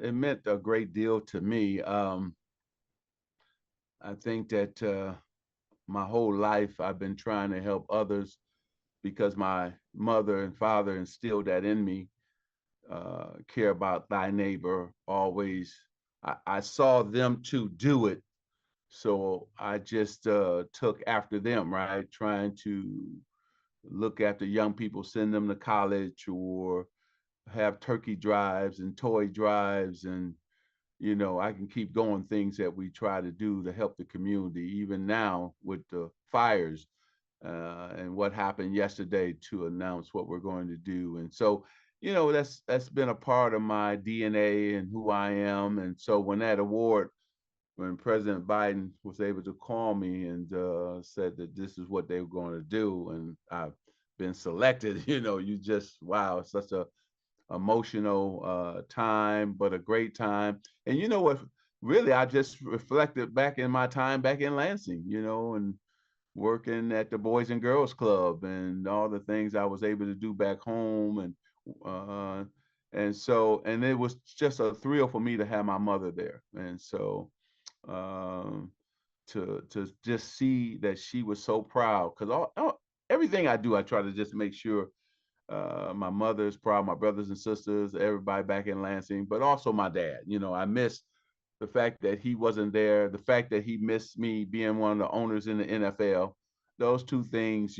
it meant a great deal to me. I think that my whole life I've been trying to help others because my mother and father instilled that in me. Care about thy neighbor always. I saw them to do it, so I just took after them, right? Trying to look after young people, send them to college, or have turkey drives and toy drives, and I can keep going, things that we try to do to help the community, even now with the fires and what happened yesterday to announce what we're going to do. And so, that's been a part of my DNA and who I am. And so when that award, when President Biden was able to call me and said that this is what they were going to do, and I've been selected, you just, wow, it's such a emotional time, but a great time. And you know what? Really, I just reflected back in my time back in Lansing, and working at the Boys and Girls Club and all the things I was able to do back home, uh, and it was just a thrill for me to have my mother there, and so um, to just see that she was so proud, because everything I do, I try to just make sure my mother's proud, my brothers and sisters, everybody back in Lansing, but also my dad. I miss the fact that he wasn't there, the fact that he missed me being one of the owners in the NFL. Those two things,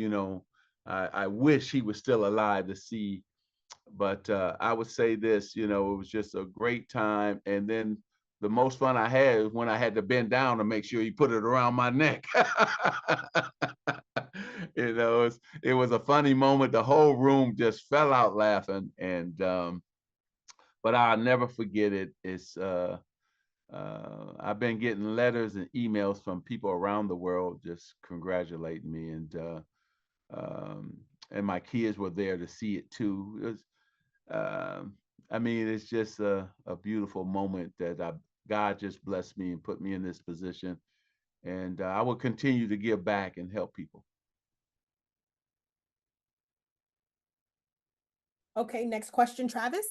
I wish he was still alive to see. But I would say this, it was just a great time. And then the most fun I had was when I had to bend down to make sure he put it around my neck. It was a funny moment. The whole room just fell out laughing. And but I'll never forget it. I've been getting letters and emails from people around the world just congratulating me, um, and my kids were there to see it too. I mean, it's just a beautiful moment that God just blessed me and put me in this position, and I will continue to give back and help people. Okay, next question, Travis.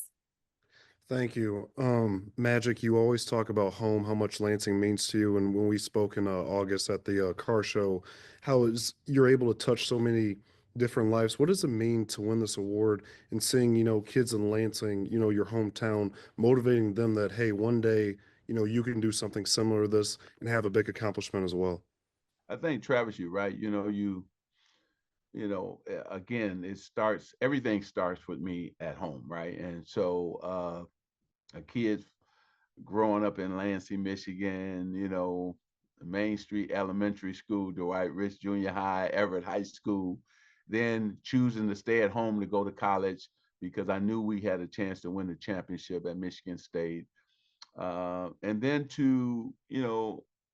Thank you. Magic, you always talk about home, how much Lansing means to you. And when we spoke in August at the car show, how is you're able to touch so many different lives. What does it mean to win this award and seeing, kids in Lansing, your hometown, motivating them that, hey, one day, you can do something similar to this and have a big accomplishment as well? I think Travis, you're right. Again, everything starts with me at home, right? And so a kid growing up in Lansing, Michigan, Main Street Elementary School, Dwight Rich Junior High, Everett High School, then choosing to stay at home to go to college because I knew we had a chance to win the championship at Michigan State. And then to,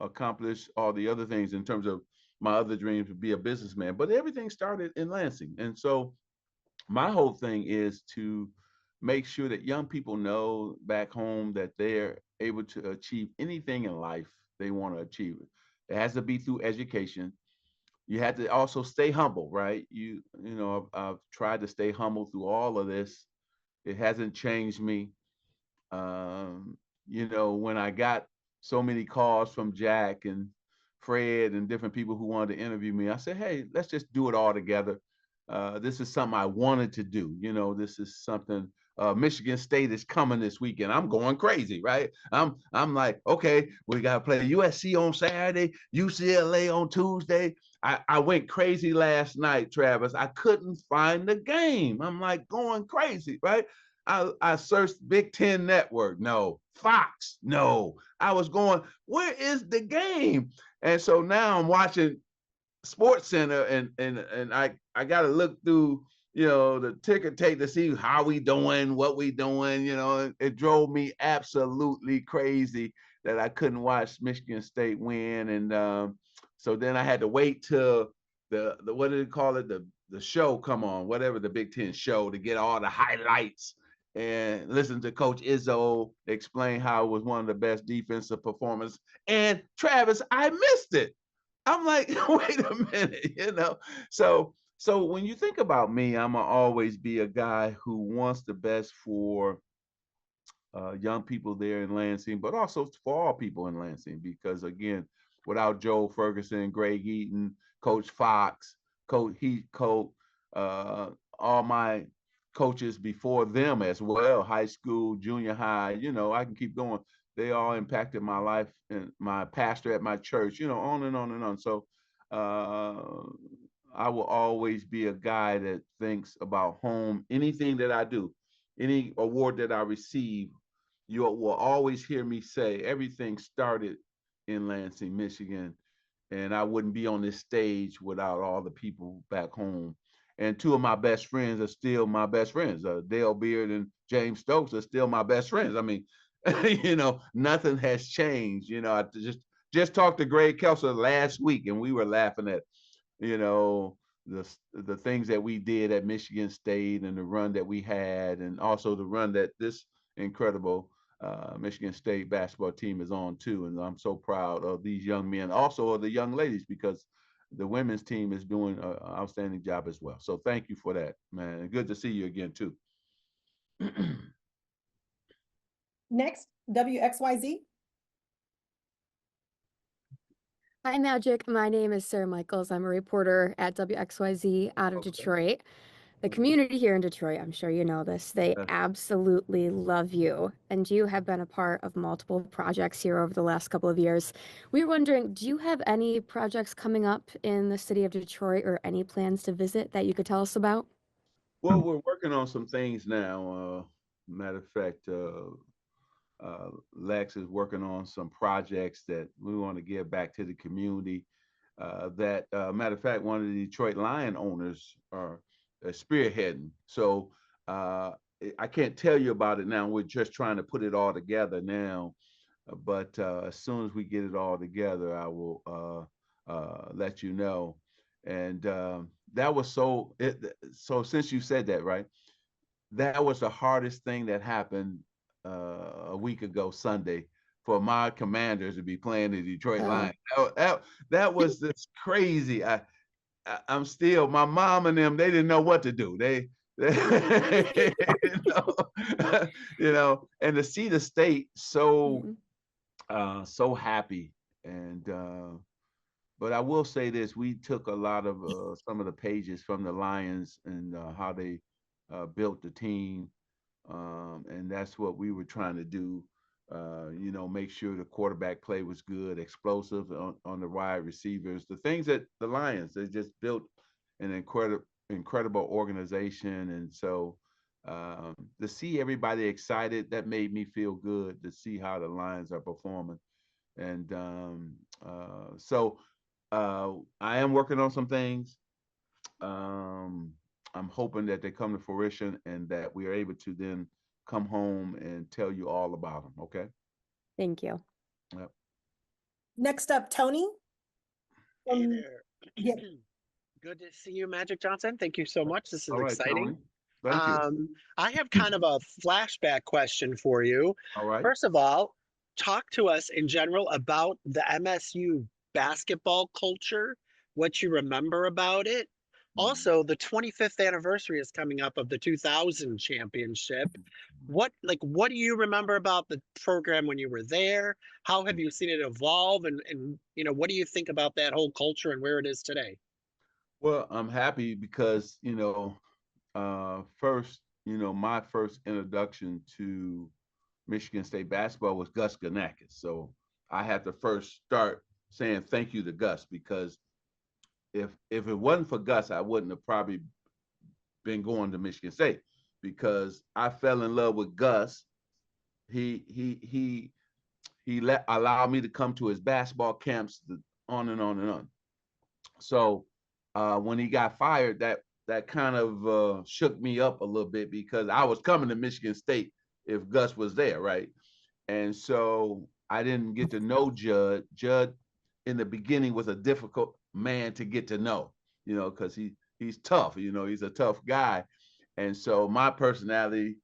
accomplish all the other things in terms of my other dreams to be a businessman. But everything started in Lansing. And so my whole thing is to make sure that young people know back home that they're able to achieve anything in life they want to achieve. It has to be through education. You have to also stay humble, right? I've tried to stay humble through all of this. It hasn't changed me. When I got so many calls from Jack and Fred and different people who wanted to interview me, I said, hey, let's just do it all together. This is something I wanted to do. This is something. Michigan State is coming this weekend. I'm going crazy, right? I'm like, okay, we got to play USC on Saturday, UCLA on Tuesday. I went crazy last night, Travis. I couldn't find the game. I'm like going crazy, right? I searched Big Ten Network. No. Fox. No. I was going, where is the game? And so now I'm watching Sports Center, and I got to look through the ticker tape to see how we doing, what we doing. It drove me absolutely crazy that I couldn't watch Michigan State win, and so then I had to wait till the what did they call it, the show come on, whatever, the Big Ten show, to get all the highlights and listen to Coach Izzo explain how it was one of the best defensive performances. And Travis, I missed it. I'm like, wait a minute. So when you think about me, I'm gonna always be a guy who wants the best for young people there in Lansing, but also for all people in Lansing, because again, without Joe Ferguson, Greg Eaton, Coach Fox, Coach Heathcote, all my coaches before them as well, high school, junior high, I can keep going. They all impacted my life, and my pastor at my church, on and on and on. So I will always be a guy that thinks about home. Anything that I do, any award that I receive, you will always hear me say everything started in Lansing, Michigan, and I wouldn't be on this stage without all the people back home. And two of my best friends are still my best friends. Dale Beard and James Stokes are still my best friends. I mean, nothing has changed. I just talked to Greg Kelso last week, and we were laughing at, you know, the things that we did at Michigan State and the run that we had, and also the run that this incredible Michigan State basketball team is on too. And I'm so proud of these young men, also of the young ladies, because the women's team is doing an outstanding job as well. So thank you for that, man. And good to see you again too. Next, WXYZ. Hi, Magic. My name is Sarah Michaels. I'm a reporter at WXYZ out of Okay. Detroit. The community here in Detroit, I'm sure you know this, they absolutely love you. And you have been a part of multiple projects here over the last couple of years. We were wondering, do you have any projects coming up in the city of Detroit or any plans to visit that you could tell us about? Well, we're working on some things now. Matter of fact, Lex is working on some projects that we want to give back to the community. Matter of fact, one of the Detroit Lion owners are spearheading. So I can't tell you about it now. We're just trying to put it all together now. But as soon as we get it all together, I will let you know. And that was so. So since you said that, right? That was the hardest thing that happened a week ago Sunday, for my Commanders to be playing the Detroit Lions. That was just crazy. I'm still, my mom and them, they didn't know what to do. They and to see the state so so happy. And but I will say this: we took a lot of some of the pages from the Lions and how they built the team, and that's what we were trying to do. Make sure the quarterback play was good, explosive on the wide receivers, the things that the Lions, they just built an incredible organization. And so to see everybody excited, that made me feel good to see how the Lions are performing. And so I am working on some things. I'm hoping that they come to fruition and that we are able to then come home and tell you all about them. Okay. Thank you. Yep. Next up, Tony. Hey there. Yeah. Good to see you, Magic Johnson. Thank you so much. This is All right, exciting. Tony. Thank you. I have kind of a flashback question for you. All right. First of all, talk to us in general about the MSU basketball culture, what you remember about it. Also, the 25th anniversary is coming up of the 2000 championship. What do you remember about the program when you were there? How have you seen it evolve? And what do you think about that whole culture and where it is today? Well, I'm happy because, first, my first introduction to Michigan State basketball was Gus Ganakis. So I had to first start saying thank you to Gus, because if it wasn't for Gus, I wouldn't have probably been going to Michigan State, because I fell in love with Gus. He allowed me to come to his basketball camps, on and on and on. So when he got fired, that kind of shook me up a little bit, because I was coming to Michigan State if Gus was there, right? And so I didn't get to know Judd. Judd in the beginning was a difficult man to get to know, because he's tough, he's a tough guy. And so my personality,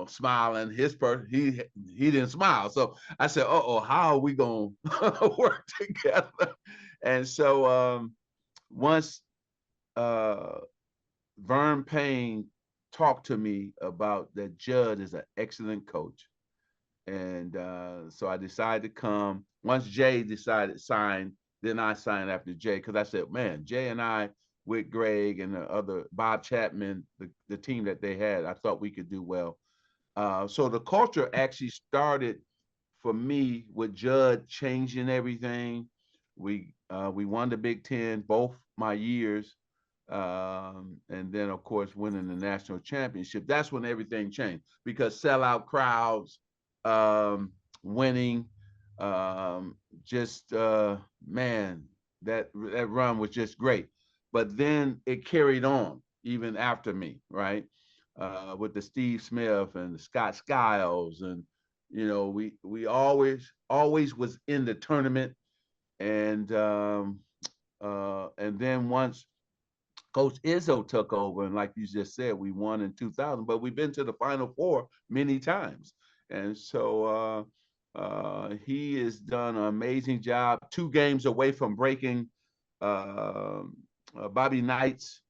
smiling, he didn't smile. So I said, how are we gonna work together? And so once Vern Payne talked to me about that Judd is an excellent coach, And so I decided to come. Once Jay decided to sign, then I signed after Jay, because I said, man, Jay and I, with Greg and the other Bob Chapman, the team that they had, I thought we could do well. So the culture actually started for me with Judd changing everything. We won the Big Ten both my years, and then of course winning the national championship. That's when everything changed, because sellout crowds, winning, just man, that run was just great. But then it carried on even after me, right? With the Steve Smith and the Scott Skiles, and we always was in the tournament, and then once Coach Izzo took over, and like you just said, we won in 2000, but we've been to the Final Four many times, and so he has done an amazing job. 2 games away from breaking uh, Bobby Knight's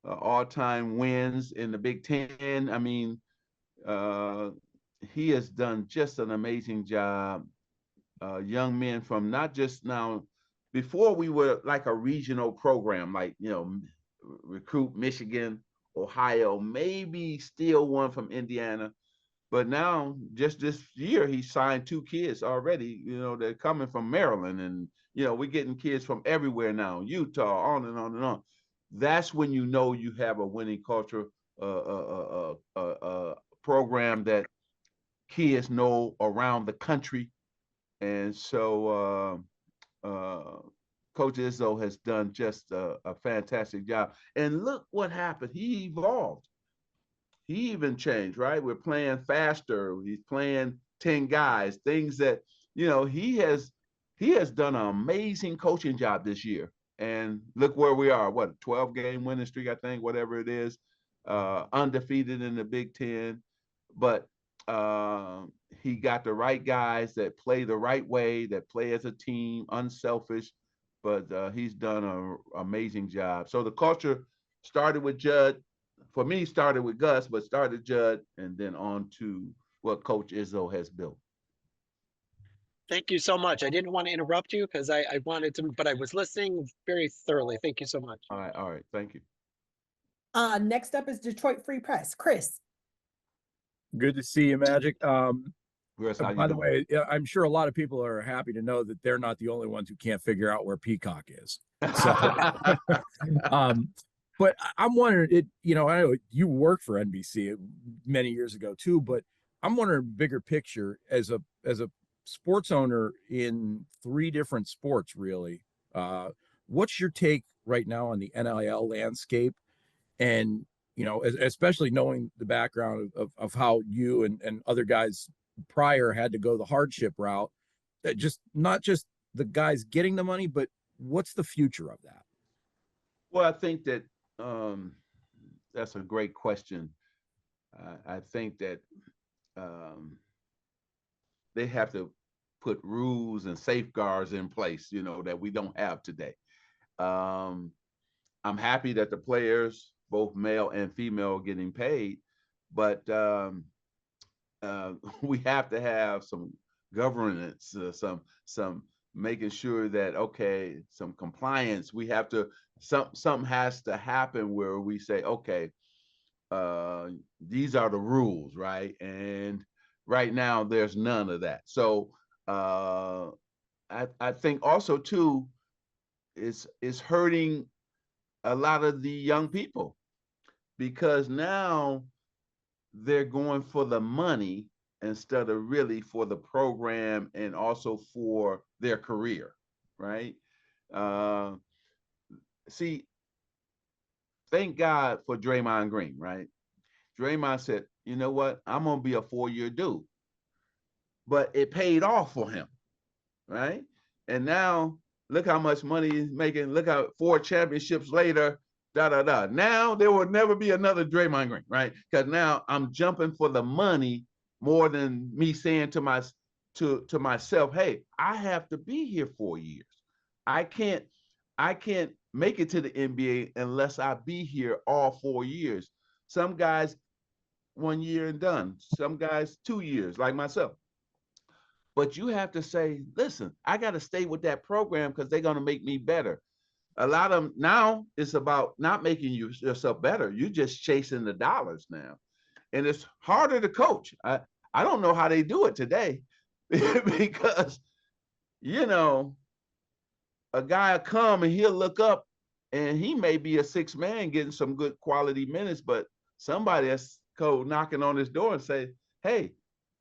all-time wins in the Big Ten. I mean, uh, he has done just an amazing job. Young men from not just now, before we were like a regional program, like, recruit Michigan, Ohio, maybe still one from Indiana. But now, just this year, he signed 2 kids already. They're coming from Maryland, and we're getting kids from everywhere now, Utah, on and on and on. That's when you know you have a winning culture, program that kids know around the country. And so Coach Izzo has done just a fantastic job. And look what happened. He evolved. He even changed, right? We're playing faster. He's playing 10 guys, things that, he has done an amazing coaching job this year. And look where we are. What, 12-game winning streak, I think, whatever it is, undefeated in the Big Ten. But uh, he got the right guys that play the right way, that play as a team, unselfish. But he's done an amazing job. So the culture started with Judd. For me, started with Gus, but started Judd, and then on to what Coach Izzo has built. Thank you so much. I didn't want to interrupt you because I wanted to, but I was listening very thoroughly. Thank you so much. All right. Thank you. Next up is Detroit Free Press. Chris. Good to see you, Magic. Chris, how you By the doing? way, I'm sure a lot of people are happy to know that they're not the only ones who can't figure out where Peacock is. So, but I'm wondering, I know you worked for NBC many years ago too, but I'm wondering bigger picture as a sports owner in 3 different sports, really. What's your take right now on the NIL landscape? And, especially knowing the background of how you and other guys prior had to go the hardship route, that just not just the guys getting the money, but what's the future of that? Well, I think that that's a great question. I think that they have to put rules and safeguards in place, that we don't have today. I'm happy that the players, both male and female, are getting paid, but we have to have some governance, some making sure that, okay, some compliance. We have to, something has to happen where we say, okay, these are the rules, right? And right now there's none of that. So I think also too, it's hurting a lot of the young people, because now they're going for the money instead of really for the program and also for their career, right? Uh, See, thank God for Draymond Green, right? Draymond said, you know what? I'm going to be a 4-year dude. But it paid off for him, right? And now look how much money he's making. Look how 4 championships later, da da da. Now there will never be another Draymond Green, right? Because now I'm jumping for the money more than me saying to myself, hey, I have to be here 4 years. I can't make it to the NBA unless I be here all 4 years. Some guys 1 year and done. Some guys 2 years, like myself. but you have to say, listen, I got to stay with that program because they're going to make me better. A lot of them now, it's about not making yourself better. You're just chasing the dollars now. And it's harder to coach. I don't know how they do it today because, you know, a guy will come and he'll look up and he may be a 6 man getting some good quality minutes, but somebody that's knocking on his door and say, hey,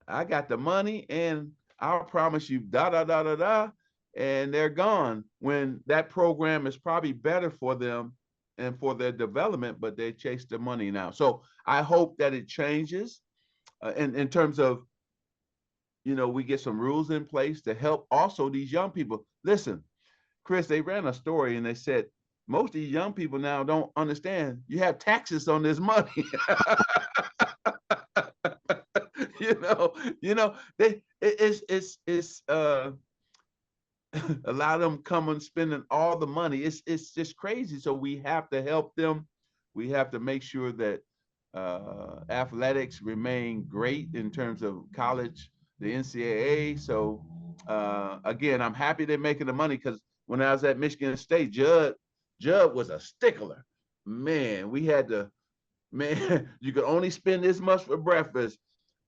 I got the money and I'll promise you da, da, da, da, da. And they're gone when that program is probably better for them and for their development, but they chase the money now. So I hope that it changes in terms of, you know, we get some rules in place to help also these young people. Listen, Chris, they ran a story and they said, most of these young people now don't understand you have taxes on this money. It's a lot of them come and spending all the money. It's just crazy. So we have to help them. We have to make sure that athletics remain great in terms of college, the NCAA. So again, I'm happy they're making the money because when I was at Michigan State, Judd was a stickler. Man, we had to, man, you could only spend this much for breakfast.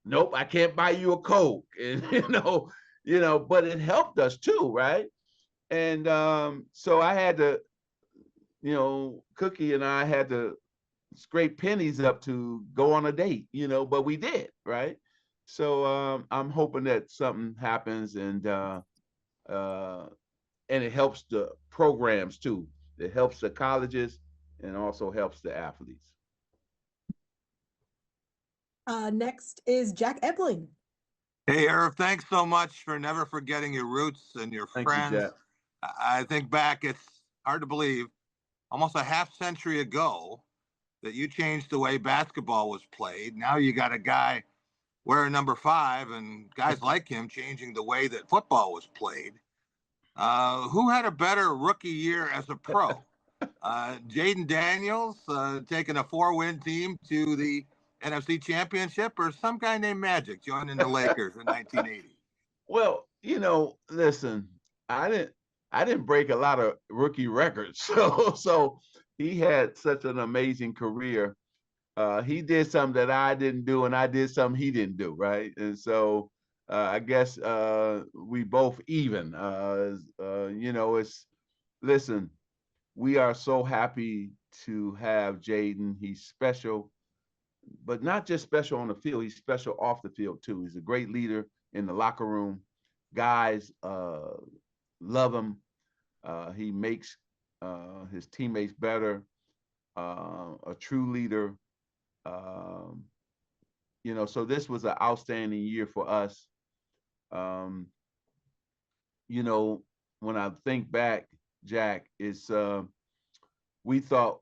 Nope, I can't buy you a Coke. And but it helped us too, right? And so I had to, Cookie and I had to scrape pennies up to go on a date, but we did, right? So I'm hoping that something happens and it helps the programs too. It helps the colleges and also helps the athletes. Next is Jack Ebling. Hey, Irv, thanks so much for never forgetting your roots and your Thank you, friends. Jack. I think back, it's hard to believe, almost a half century ago that you changed the way basketball was played. Now you got a guy wearing number 5 and guys like him changing the way that football was played. Who had a better rookie year as a pro? Jaden Daniels taking a 4-win team to the NFC Championship, or some guy named Magic joining the Lakers in 1980? Well, listen, I didn't break a lot of rookie records, so he had such an amazing career. He did something that I didn't do, and I did something he didn't do, right? And so I guess we both even. Listen, we are so happy to have Jaden. He's special, but not just special on the field. He's special off the field too. He's a great leader in the locker room. Guys love him. He makes his teammates better. A true leader. So this was an outstanding year for us. When I think back, Jack, it's we thought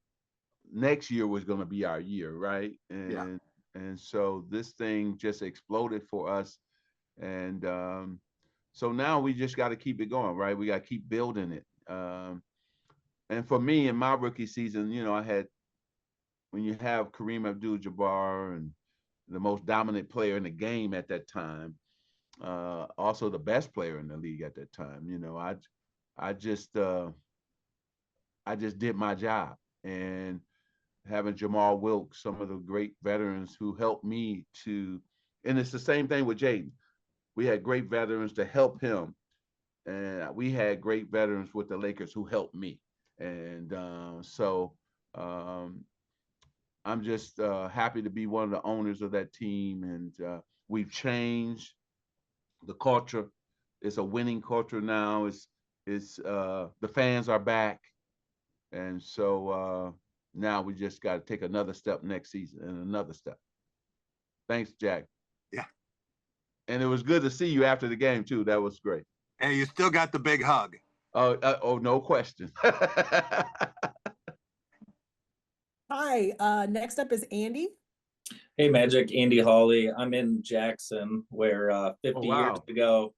next year was going to be our year, right? And so this thing just exploded for us. And so now we just got to keep it going, right? We got to keep building it. And for me, in my rookie season, I had, when you have Kareem Abdul-Jabbar and the most dominant player in the game at that time, also the best player in the league at that time, I just did my job. And having Jamal Wilkes, some of the great veterans who helped me to, and it's the same thing with Jaden. We had great veterans to help him. And we had great veterans with the Lakers who helped me. And so I'm just happy to be one of the owners of that team. And we've changed the culture. It's a winning culture now. It's the fans are back. And so now we just got to take another step next season and another step. Thanks, Jack. Yeah. And it was good to see you after the game too. That was great. And you still got the big hug. Oh, no question. Hi, next up is Andy. Hey, Magic, Andy Hawley. I'm in Jackson, where 50 years ago,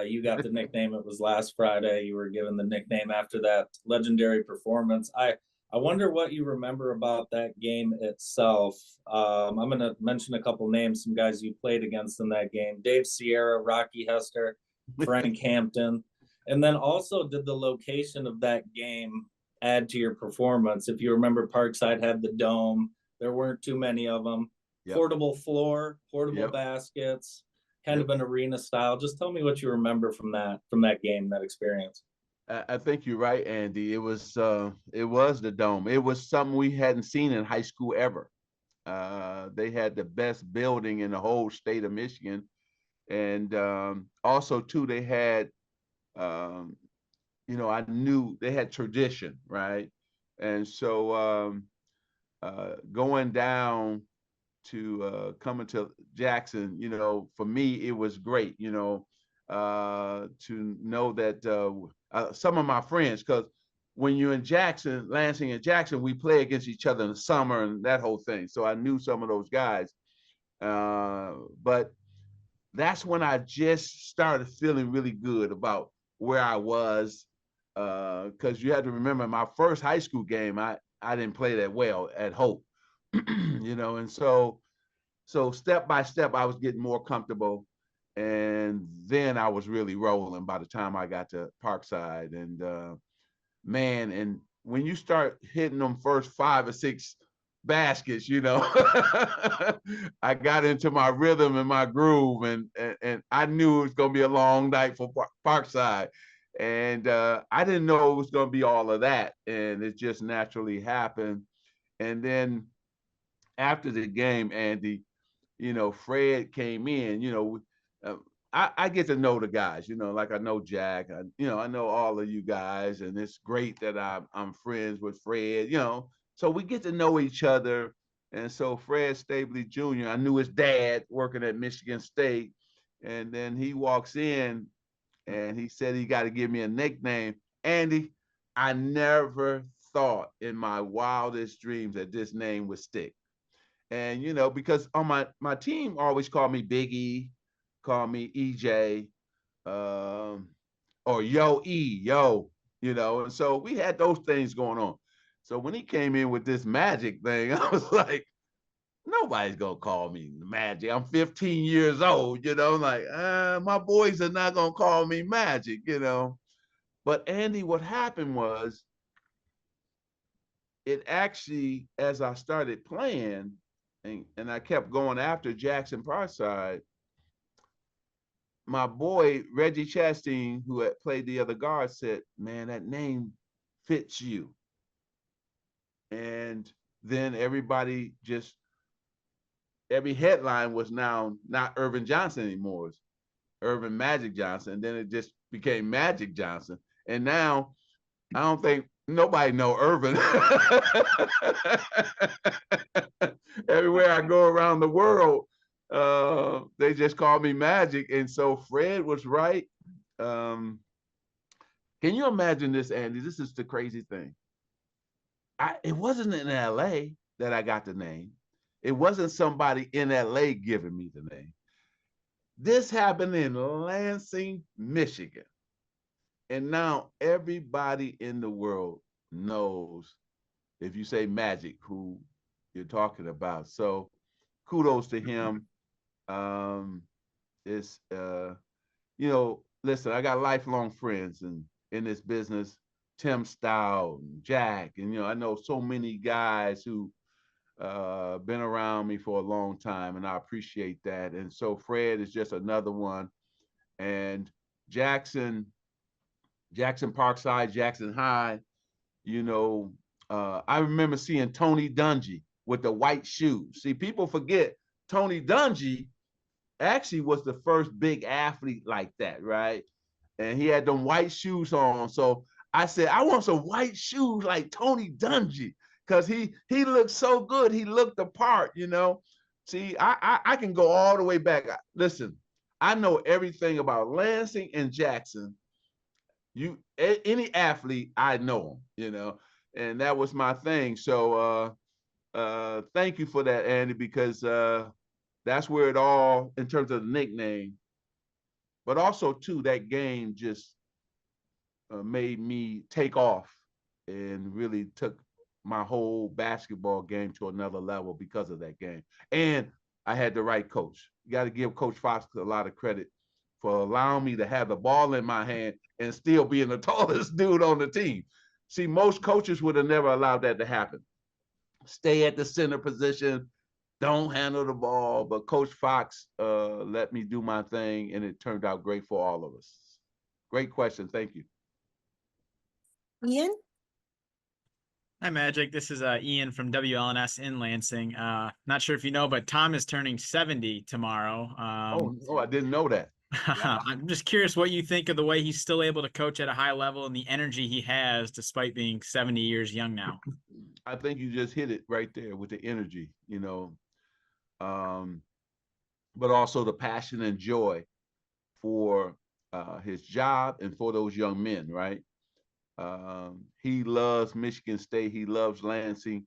you got the nickname. It was last Friday. You were given the nickname after that legendary performance. I wonder what you remember about that game itself. I'm going to mention a couple names, some guys you played against in that game. Dave Sierra, Rocky Hester, Frank Hampton. And then also, did the location of that game add to your performance? If you remember, Parkside had the dome. There weren't too many of them. Yep. Portable floor, portable Yep. baskets, kind Yep. of an arena style. Just tell me what you remember from that game, that experience. I think you're right, Andy. It was the dome. It was something we hadn't seen in high school ever. They had the best building in the whole state of Michigan, and also too they had, I knew they had tradition, right? And so going down to coming to Jackson, for me it was great, to know that some of my friends, because when you're in Jackson, Lansing and Jackson, we play against each other in the summer and that whole thing. So I knew some of those guys, but that's when I just started feeling really good about where I was, because you had to remember my first high school game, I didn't play that well at Hope, and so step by step, I was getting more comfortable. And then I was really rolling by the time I got to Parkside. And man, and when you start hitting them first 5 or 6 baskets, I got into my rhythm and my groove, and I knew it was going to be a long night for Parkside. And I didn't know it was going to be all of that. And it just naturally happened. And then after the game, Andy, Fred came in, I get to know the guys, like I know Jack, I know all of you guys, and it's great that I'm friends with Fred, so we get to know each other. And so Fred Stabley Jr., I knew his dad working at Michigan State, and then he walks in and he said he got to give me a nickname. Andy, I never thought in my wildest dreams that this name would stick. And, because on my team always called me Big E, called me EJ, or Yo E, Yo, and so we had those things going on. So when he came in with this Magic thing, I was like, nobody's going to call me Magic. I'm 15 years old, like, my boys are not going to call me Magic, But Andy, what happened was, it actually, as I started playing, and I kept going after Jackson Parkside, my boy Reggie Chastain, who had played the other guard, said, man, that name fits you. And then every headline was now not Earvin Johnson anymore. It's Earvin Magic Johnson. And then it just became Magic Johnson. And now I don't think nobody know Earvin. Everywhere I go around the world, they just call me Magic. And so Fred was right. Can you imagine this, Andy? This is the crazy thing. It wasn't in LA that I got the name. It wasn't somebody in LA giving me the name. This happened in Lansing, Michigan. And now everybody in the world knows, if you say Magic, who you're talking about. So kudos to him. It's listen, I got lifelong friends in this business, Tim Stout and Jack, and I know so many guys who been around me for a long time, and I appreciate that. And so Fred is just another one. And Jackson Parkside, Jackson High, I remember seeing Tony Dungy with the white shoes. See, people forget Tony Dungy actually was the first big athlete like that, right? And he had them white shoes on. So I said, I want some white shoes like Tony Dungy, because he looked so good. He looked the part, See, I can go all the way back. Listen, I know everything about Lansing and Jackson. Any athlete, I know them, and that was my thing. So thank you for that, Andy, because that's where it all, in terms of the nickname, but also too, that game just made me take off and really took my whole basketball game to another level because of that game. And I had the right coach. You got to give Coach Fox a lot of credit for allowing me to have the ball in my hand and still being the tallest dude on the team. See, most coaches would have never allowed that to happen. Stay at the center position, don't handle the ball. But Coach Fox let me do my thing, and it turned out great for all of us. Great question. Thank you. Ian? Hi, Magic. This is Ian from WLNS in Lansing. Not sure if you know, but Tom is turning 70 tomorrow. Oh, I didn't know that. I'm just curious what you think of the way he's still able to coach at a high level and the energy he has despite being 70 years young now. I think you just hit it right there with the energy, you know, but also the passion and joy for his job and for those young men, right? He loves Michigan State. He loves Lansing.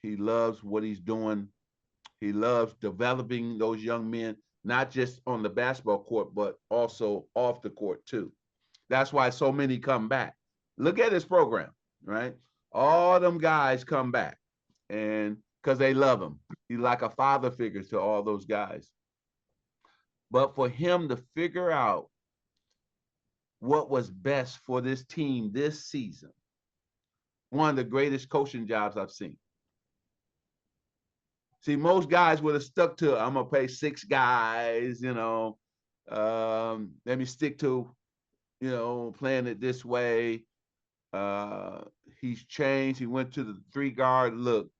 He loves what he's doing. He loves developing those young men, not just on the basketball court, but also off the court too. That's why so many come back. Look at his program, right? All them guys come back, and because they love him. He's like a father figure to all those guys. But for him to figure out what was best for this team this season, one of the greatest coaching jobs I've seen. See, most guys would have stuck to, I'm going to pay 6 guys, you know, let me stick to, you know, playing it this way. He's changed. He went to the 3-guard look.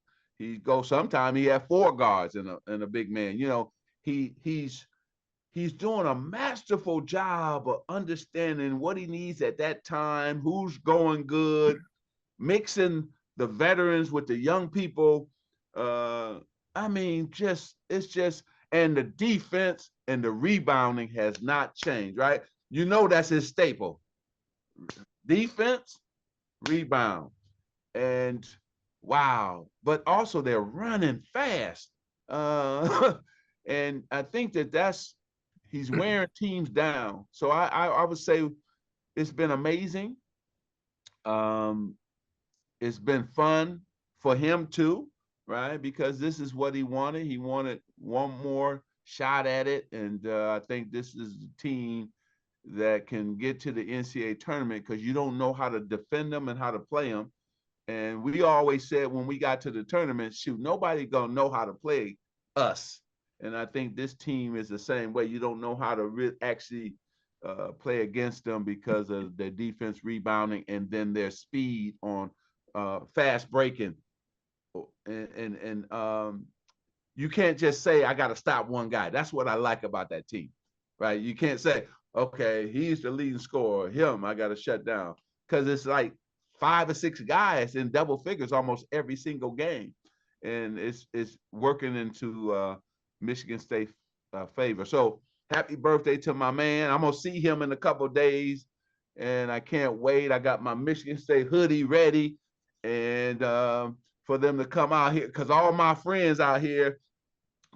Sometime he had 4 guards and a big man. You know, he's doing a masterful job of understanding what he needs at that time, who's going good, mixing the veterans with the young people. I mean, and the defense and the rebounding has not changed, right? You know, that's his staple. Defense, rebound. And wow, but also they're running fast. And I think he's wearing teams down. So I would say it's been amazing. It's been fun for him too, right? Because this is what he wanted. He wanted one more shot at it. And I think this is the team that can get to the NCAA tournament because you don't know how to defend them and how to play them. And we always said when we got to the tournament, shoot, nobody gonna know how to play us. And I think this team is the same way. You don't know how to actually play against them because of their defense rebounding and then their speed on fast breaking. And you can't just say, I got to stop one guy. That's what I like about that team, right? You can't say, okay, he's the leading scorer. Him, I got to shut down. Because it's like 5 or 6 guys in double figures almost every single game. And it's working into Michigan State favor. So happy birthday to my man. I'm going to see him in a couple of days. And I can't wait. I got my Michigan State hoodie ready. And for them to come out here, because all my friends out here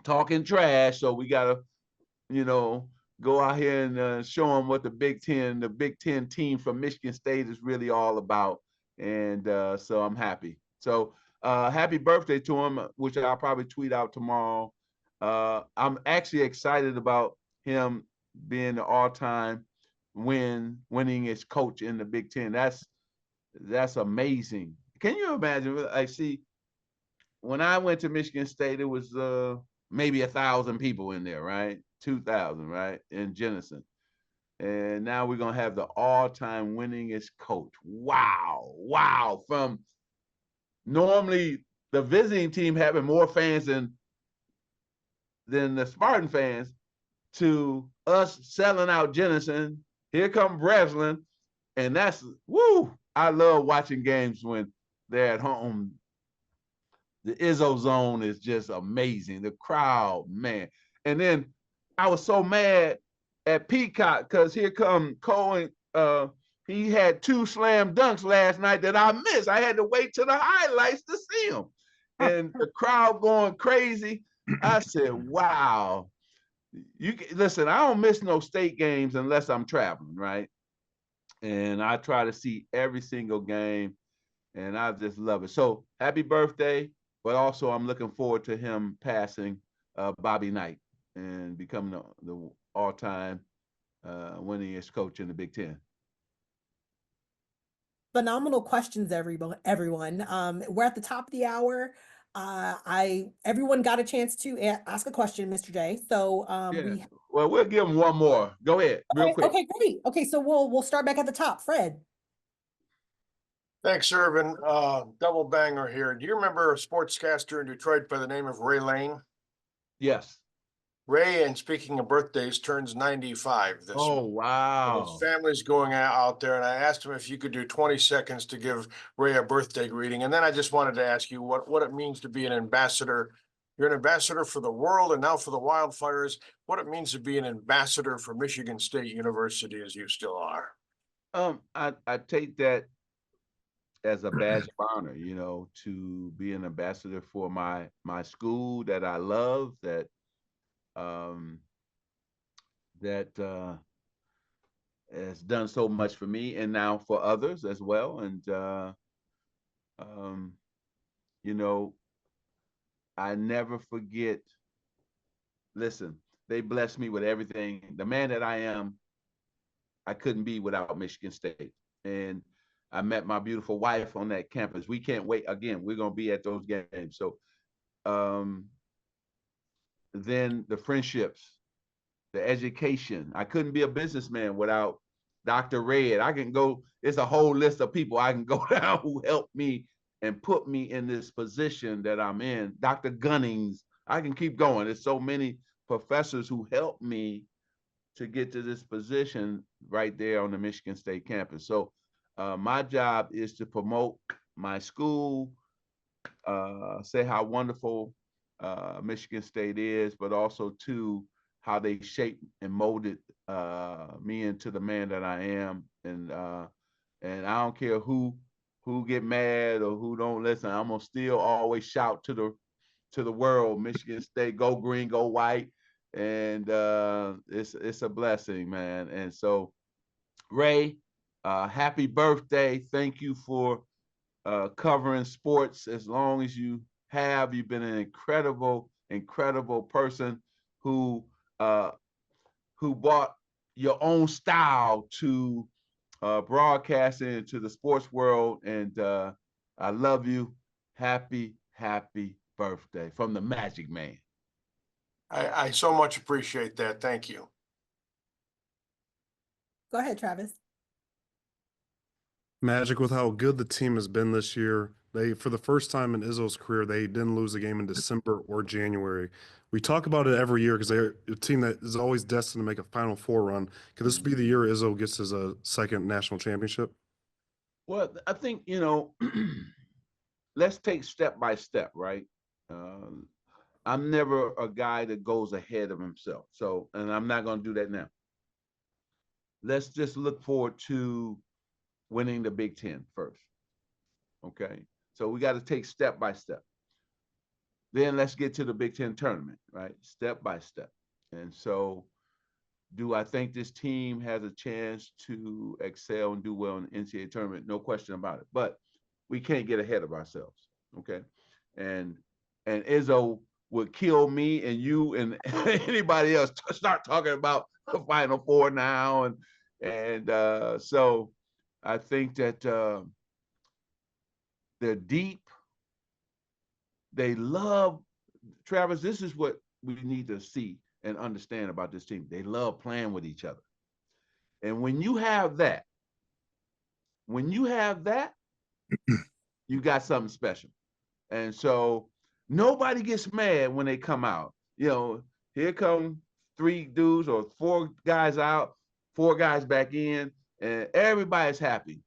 talking trash. So we got to, you know, go out here and show them what the Big Ten team from Michigan State is really all about. And so I'm happy. So happy birthday to him, which I'll probably tweet out tomorrow. I'm actually excited about him being the all-time winningest coach in the Big Ten. That's amazing. Can you imagine? I see. When I went to Michigan State, it was maybe 1,000 people in there, right? 2,000, right? In Jenison. And now we're going to have the all-time winningest coach. Wow. Wow. From normally the visiting team having more fans than the Spartan fans to us selling out Jenison. Here come Breslin. And that's, woo, I love watching games when they're at home. The Izzo zone is just amazing. The crowd, man. And then I was so mad at Peacock because here come Cohen. He had 2 slam dunks last night that I missed. I had to wait till the highlights to see them. And the crowd going crazy. I said, wow. Listen, I don't miss no state games unless I'm traveling, right? And I try to see every single game. and I just love it. So happy birthday, but also I'm looking forward to him passing Bobby Knight and becoming the all-time winningest coach in the Big Ten. Phenomenal questions, everyone. We're at the top of the hour. Everyone got a chance to ask a question, Mr. J. So Yeah. Well, we'll give him one more. Go ahead, real quick. Okay, great. Okay, so we'll start back at the top. Fred. Thanks, Earvin. Double banger here. Do you remember a sportscaster in Detroit by the name of Ray Lane? Yes. Ray, and speaking of birthdays, turns 95 this Oh, week. wow. His family's going out there, and I asked him if you could do 20 seconds to give Ray a birthday greeting. And then I just wanted to ask you what it means to be an ambassador. You're an ambassador for the world and now for the Wildfires. What it means to be an ambassador for Michigan State University, as you still are. I take that as a badge of honor, you know, to be an ambassador for my school that I love, that has done so much for me and now for others as well. And you know, I never forget. Listen, they blessed me with everything. The man that I am, I couldn't be without Michigan State. And I met my beautiful wife on that campus. We can't wait. Again, we're going to be at those games. So then the friendships, the education. I couldn't be a businessman without Dr. Red. I can go, it's a whole list of people I can go down who helped me and put me in this position that I'm in. Dr. Gunnings, I can keep going. There's so many professors who helped me to get to this position right there on the Michigan State campus. So my job is to promote my school, say how wonderful Michigan State is, but also to how they shaped and molded me into the man that I am. And I don't care who get mad or who don't listen. I'm gonna still always shout to the world, Michigan State, go green, go white. And it's a blessing, man. And so, Ray, happy birthday. Thank you for covering sports as long as you have. You've been an incredible person who brought your own style to broadcasting, to the sports world. And I love you. Happy birthday from the Magic Man. I so much appreciate that. Thank you. Go ahead, Travis. Magic, with how good the team has been this year, for the first time in Izzo's career, they didn't lose a game in December or January. We talk about it every year because they're a team that is always destined to make a Final Four run. Could this be the year Izzo gets his second national championship? Well, I think, you know, let's take step by step, right? I'm never a guy that goes ahead of himself. So, and I'm not going to do that now. Let's just look forward to winning the Big Ten first. Okay. So we got to take step by step. Then let's get to the Big Ten tournament, right? Step by step. And so do I think this team has a chance to excel and do well in the NCAA tournament? No question about it. But we can't get ahead of ourselves. Okay. And Izzo would kill me and you and anybody else to start talking about the Final Four now. And so I think that they're deep. They love, Travis, this is what we need to see and understand about this team. They love playing with each other. And when you have that, you got something special. And so nobody gets mad when they come out. You know, here come 3 dudes or 4 guys out, 4 guys back in, and everybody's happy.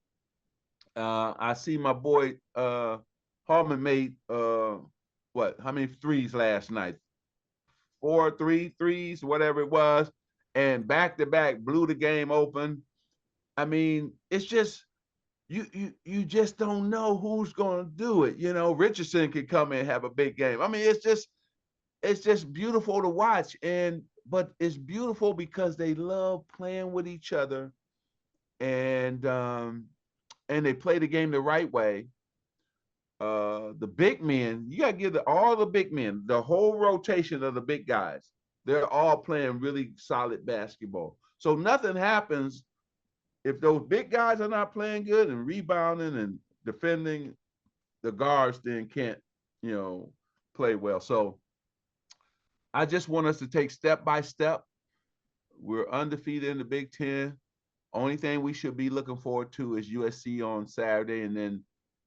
I see my boy Harmon made how many threes last night? 4 threes, whatever it was, and back to back blew the game open. I mean, it's just you just don't know who's going to do it. You know, Richardson could come in and have a big game. I mean, it's just beautiful to watch. But it's beautiful because they love playing with each other, and they play the game the right way. the big men, you got to give all the big men, the whole rotation of the big guys. They're all playing really solid basketball. So nothing happens if those big guys are not playing good and rebounding and defending. The guards then can't, play well. So I just want us to take step by step. We're undefeated in the Big Ten. Only thing we should be looking forward to is USC on Saturday, and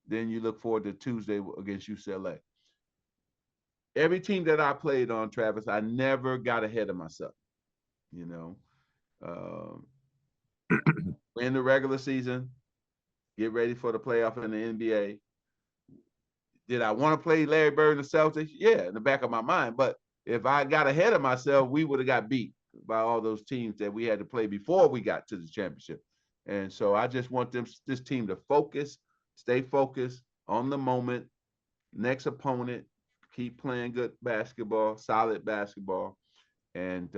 then you look forward to Tuesday against UCLA. Every team that I played on, Travis, I never got ahead of myself. Win the regular season, get ready for the playoff in the NBA. Did I want to play Larry Bird and the Celtics? Yeah, in the back of my mind. But if I got ahead of myself, we would have got beat by all those teams that we had to play before we got to the championship. And so I just want this team to stay focused on the moment, next opponent, keep playing good basketball, solid basketball. And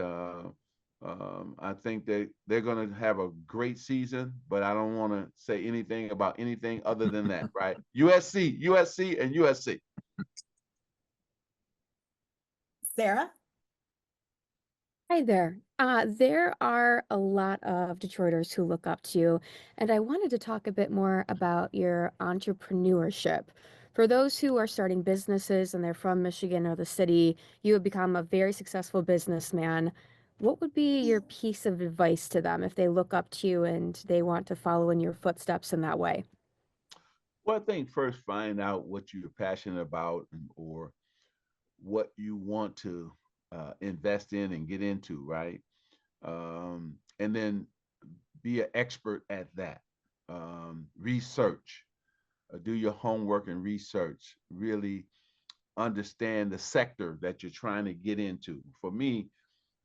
I think they're going to have a great season, but I don't want to say anything about anything other than that, right? USC, and USC. Sarah? Hi there. There are a lot of Detroiters who look up to you, and I wanted to talk a bit more about your entrepreneurship. For those who are starting businesses and they're from Michigan or the city, you have become a very successful businessman. What would be your piece of advice to them if they look up to you and they want to follow in your footsteps in that way? Well, I think first find out what you're passionate about or what you want to invest in and get into, right? And then be an expert at that. Research, do your homework and research. Really understand the sector that you're trying to get into. For me,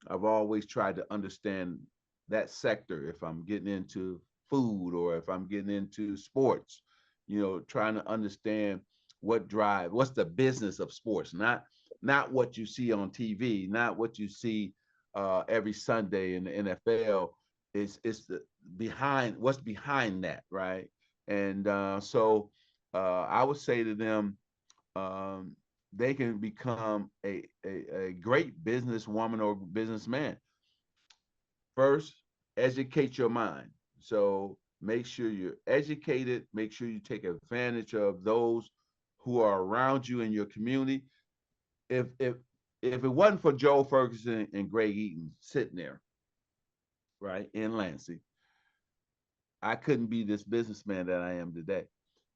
I've always tried to understand that sector. If I'm getting into food or if I'm getting into sports, trying to understand what's the business of sports, not what you see on TV, not what you see every Sunday in the NFL. It's the what's behind that, right? And so I would say to them, they can become a great businesswoman or businessman. First, educate your mind. So make sure you're educated. Make sure you take advantage of those who are around you in your community. If it wasn't for Joe Ferguson and Greg Eaton sitting there, right, in Lansing, I couldn't be this businessman that I am today.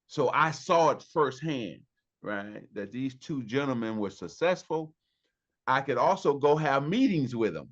So I saw it firsthand, right, that these two gentlemen were successful. I could also go have meetings with them